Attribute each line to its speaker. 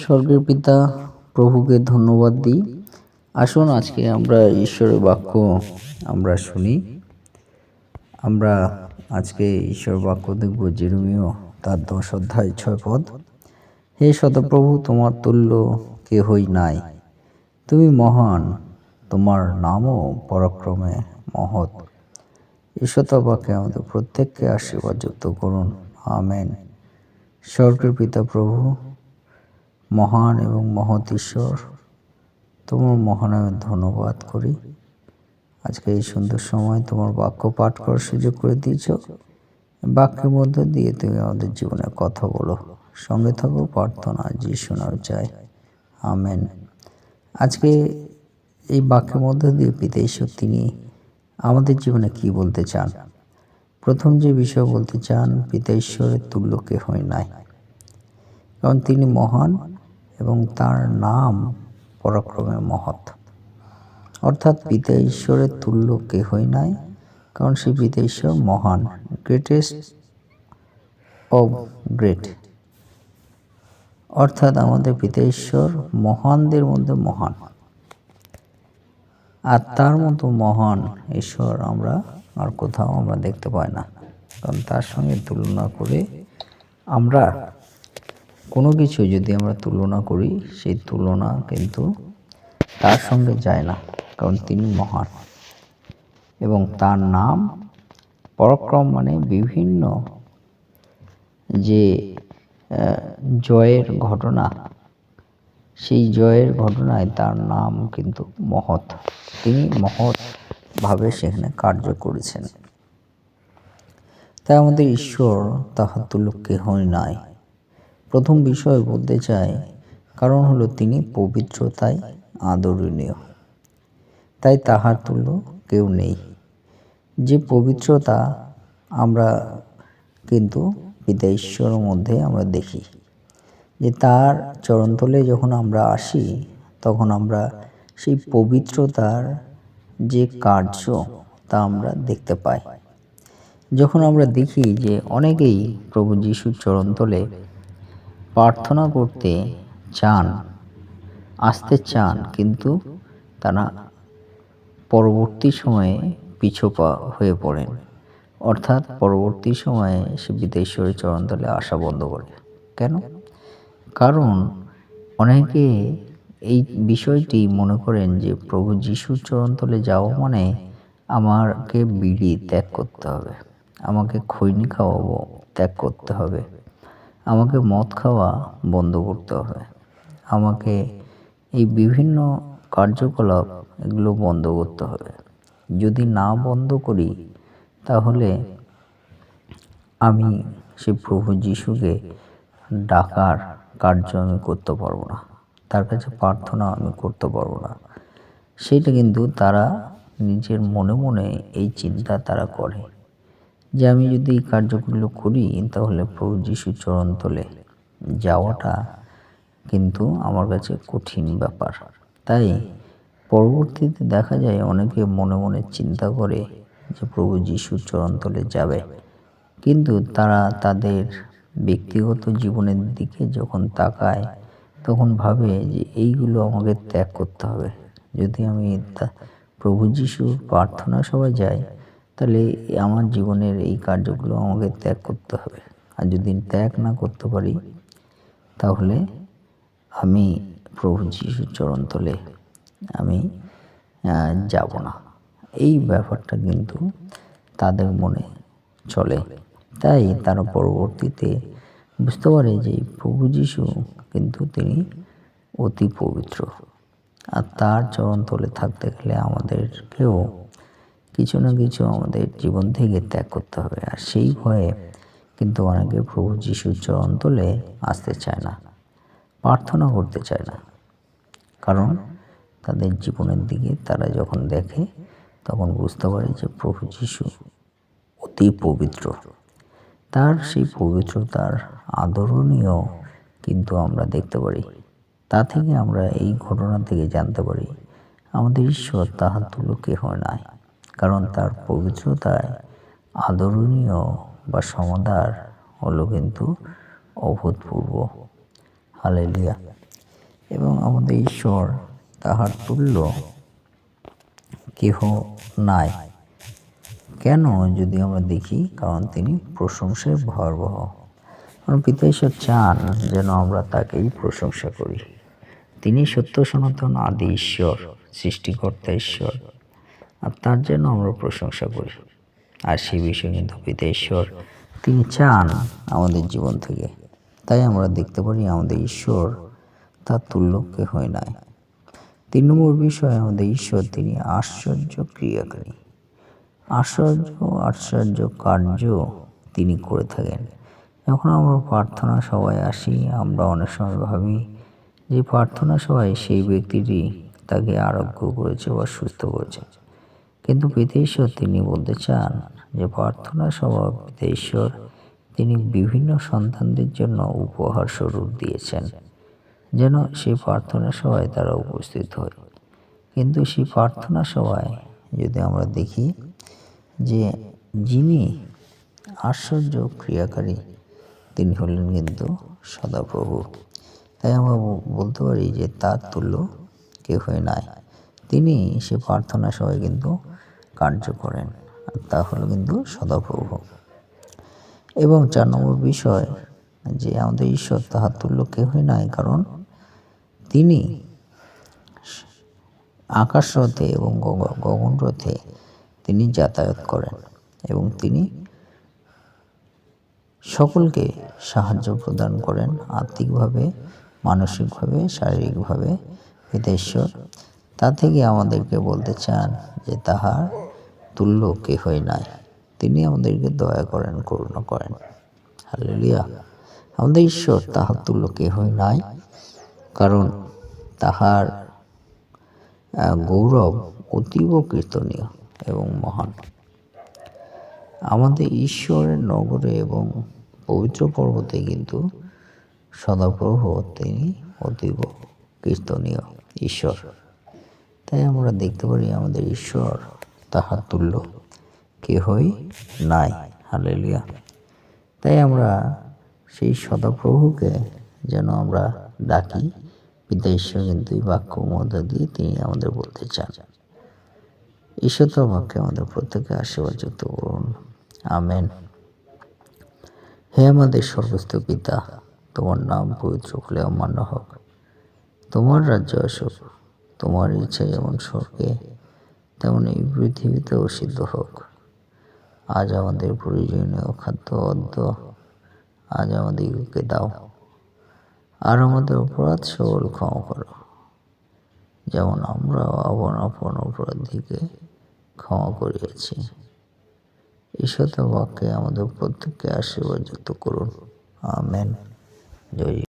Speaker 1: স্বর্গের পিতা প্রভুকে ধন্যবাদ দিই। আসুন আজকে আমরা ঈশ্বরের বাক্য আমরা শুনি। আমরা আজকে ঈশ্বর বাক্য দেখব যেরমীয় তার 10 অধ্যায় 6 পদ। হে শতপ্রভু, তোমার তুল্য কেহই নাই, তুমি মহান, তোমার নামও পরাক্রমে মহৎ। ঈশ্বর বাক্যে আমাদের প্রত্যেককে আশীর্বাদ যুক্ত করুন, আমেন। স্বর্গের পিতা প্রভু, মহান এবং মহৎ ঈশ্বর, তোমার মহানামে ধন্যবাদ করি। আজকে এই সুন্দর সময় তোমার বাক্য পাঠ করার সুযোগ করে দিয়েছ। বাক্যের মধ্য দিয়ে তুমি আমাদের জীবনে কথা বলো। সঙ্গে থাকো, প্রার্থনা যিশু নামে চাই, আমেন। আজকে এই বাক্যের মধ্য দিয়ে পিতা ঈশ্বর তিনি আমাদের জীবনে কি বলতে চান। প্রথম যে বিষয় বলতে চান, পিতা ঈশ্বরের তুল্য কেহই নাই, কারণ তিনি মহান এবং তার নাম পরাক্রমে মহৎ। অর্থাৎ পিতা ঈশ্বরের তুল্য কেহই নাই, কারণ সেই পিতা ঈশ্বর মহান, গ্রেটেস্ট অব গ্রেট। অর্থাৎ আমাদের পিতা ঈশ্বর মহানদের মধ্যে মহান, আর তার মতো মহান ঈশ্বর আমরা আর কোথাও আমরা দেখতে পাই না। কারণ তার সঙ্গে তুলনা করে আমরা কোনো কিছু যদি আমরা তুলনা করি, সেই তুলনা কিন্তু তার সঙ্গে যায় না, কারণ তিনি মহান এবং তার নাম পরাক্রম, মানে বিভিন্ন যে জয়ের ঘটনা, সেই জয়ের ঘটনায় তার নাম কিন্তু মহৎ। তিনি মহৎভাবে সেখানে কার্য করেছেন। তাই আমাদের ঈশ্বর তাহার তুল্য কেহই নাই। প্রথম বিষয় বলতে চাই, কারণ হলো তিনি পবিত্রতায় আদরণীয়, তাই তাহার তুল্য কেউ নেই। যে পবিত্রতা আমরা কিন্তু পিতা ঈশ্বরের মধ্যে আমরা দেখি, যে তার চরণতলে যখন আমরা আসি, তখন আমরা সেই পবিত্রতার যে কার্য তা আমরা দেখতে পাই। যখন আমরা দেখি যে অনেকেই প্রভু যিশুর চরণতলে প্রার্থনা করতে চান, আসতে চান, কিন্তু তারা পরবর্তী সময়ে পিছপা হয়ে পড়েন। অর্থাৎ পরবর্তী সময়ে সে পিতা ঈশ্বরের চরণতলে আসা বন্ধ করে। কেন? কারণ অনেকে এই বিষয়টি মনে করেন যে প্রভু যিশুর চরণতলে যাওয়া মানে আমাকে বিড়ি ত্যাগ করতে হবে, আমাকে খৈনি খাওয়াবো ত্যাগ করতে হবে, আমাকে মদ খাওয়া বন্ধ করতে হবে, আমাকে এই বিভিন্ন কার্যকলাপ এগুলো বন্ধ করতে হবে। যদি না বন্ধ করি, তাহলে আমি সে প্রভু যিশুকে ডাকার কার্য আমি করতে পারবো না, তার কাছে প্রার্থনা আমি করতে পারবো না। সেটা কিন্তু তারা নিজের মনে মনে এই চিন্তা তারা করে যে আমি যদি এই কার্যগুলো করি, তাহলে প্রভু যিশুর চরণতলে যাওয়াটা কিন্তু আমার কাছে কঠিন ব্যাপার। তাই পরবর্তীতে দেখা যায় অনেকে মনে মনে চিন্তা করে যে প্রভু যিশুর চরণতলে যাবে, কিন্তু তারা তাদের ব্যক্তিগত জীবনের দিকে যখন তাকায়, তখন ভাবে যে এইগুলো আমাকে ত্যাগ করতে হবে। যদি আমি প্রভু যিশুর প্রার্থনা সভায় যাই, তাহলে আমার জীবনের এই কার্যগুলো আমাকে ত্যাগ করতে হবে। আর যদি ত্যাগ না করতে পারি, তাহলে আমি প্রভু যিশুর চরণতলে আমি যাব না। এই ব্যাপারটা কিন্তু তাদের মনে চলে। তাই তারা পরবর্তীতে বুঝতে পারে যে প্রভু যিশু কিন্তু তিনি অতি পবিত্র, আর তার চরণতলে থাকতে গেলে আমাদেরকেও কিছু না কিছু আমাদের জীবন থেকে ত্যাগ করতে হবে। আর সেই ভয়ে কিন্তু অনেকে প্রভু যিশুর চরণতলে আসতে চায় না, প্রার্থনা করতে চায় না, কারণ তাদের জীবনের দিকে তারা যখন দেখে, তখন বুঝতে পারে যে প্রভু যিশু অতি পবিত্র। তার সেই পবিত্রতার আদরণীয় কিন্তু আমরা দেখতে পারি। তা থেকে আমরা এই ঘটনা থেকে জানতে পারি আমাদের ঈশ্বর তাহার তুল্য কেহ নাই, কারণ তার পবিত্রতায় আদরণীয় বা সমাদর হলো কিন্তু অভূতপূর্ব। হালেলুয়া। আমাদের ঈশ্বর তাহার তুল্য কেহ নাই। কেন যদি আমরা দেখি, কারণ তিনি প্রশংসায় ভয়াবহ। কারণ পিতা ঈশ্বর চান যেন আমরা তাকেই প্রশংসা করি। তিনি সত্য সনাতন আদি ঈশ্বর, সৃষ্টিকর্তা ঈশ্বর, আর তার যেন আমরা প্রশংসা করি। আর সেই বিষয়ে কিন্তু পিতা ঈশ্বর তিনি চান আমাদের জীবন থেকে। তাই আমরা দেখতে পারি আমাদের ঈশ্বর তার তুল্য কেহই নাই। 3 নম্বর বিষয়, আমাদের ঈশ্বর তিনি আশ্চর্য ক্রিয়াকারী। আশ্চর্য কার্য তিনি করে থাকেন। যখন আমরা প্রার্থনা সভায় আসি, আমরা অনেক সময় ভাবি যে প্রার্থনা সভায় সেই ব্যক্তিটি তাকে আরোগ্য করেছে বা সুস্থ করেছে, কিন্তু পিতা ঈশ্বর তিনি বলতে চান যে প্রার্থনা সভা পিতা ঈশ্বর তিনি বিভিন্ন সন্তানদের জন্য উপহার স্বরূপ দিয়েছেন, যেন সেই প্রার্থনা সভায় তারা উপস্থিত হয়। কিন্তু সেই প্রার্থনা সভায় যদি আমরা দেখি যে যিনি আশ্চর্য ক্রিয়াকারী তিনি হলেন কিন্তু সদাপ্রভু। তাই আমরা বলতে পারি যে তার তুল্য কেহই নাই। তিনি সে প্রার্থনা সভায় কিন্তু কার্য করেন, আর তা হলো কিন্তু সদাপ্রভু। এবং 4 নম্বর বিষয়, যে আমাদের ঈশ্বর তাহার তুল্য কেহই নাই, কারণ তিনি আকাশ রথে এবং গগন রথে তিনি যাতায়াত করেন এবং তিনি সকলকে সাহায্য প্রদান করেন, আর্থিকভাবে, মানসিকভাবে, শারীরিকভাবে। পিতা ঈশ্বর তা থেকে আমাদেরকে বলতে চান যে তাহার তুল্য কেহই নাই। তিনি আমাদেরকে দয়া করেন, করুণা করেন। হালেলুয়া। আমাদের ঈশ্বর তাহার তুল্য কেহই নাই, কারণ তাহার গৌরব অতীব কীর্তনীয় এবং মহান। আমাদের ঈশ্বরের নগরে এবং পবিত্র পর্বতে কিন্তু সদাপ্রভু তিনি অতীব কীর্তনীয় ঈশ্বর। তাই আমরা দেখতে পারি আমাদের ঈশ্বর তাহার তুল্য কেহই নাই। হালেলুয়া। তাই আমরা সেই সদাপ্রভুকে যেন আমরা ডাকি। পিতা ঈশ্বর কিন্তু এই বাক্য মধ্য দিয়ে তিনি আমাদের বলতে চান। ঈশ্বর তার বাক্যে আমাদের প্রত্যেকে আশীর্বাদযুক্ত করুন। আমেন। হে আমাদের স্বর্গস্থ পিতা, তোমার নাম পবিত্র বলে অমান্য হোক, তোমার রাজ্য আসুক, তোমার ইচ্ছা যেমন স্বর্গে তেমন এই পৃথিবীতেও সিদ্ধ হোক। আজ আমাদের প্রয়োজনীয় খাদ্য আজ আমাদেরকে দাও, আর আমাদের অপরাধ সকল ক্ষমা করো, যেমন আমরা আপন অপরাধীকে ক্ষমা করিয়াছি। ঈশ্বর বাক্যে আমাদের প্রত্যেককে আশীর্বাদযুক্ত করুন। আমেন। জয়।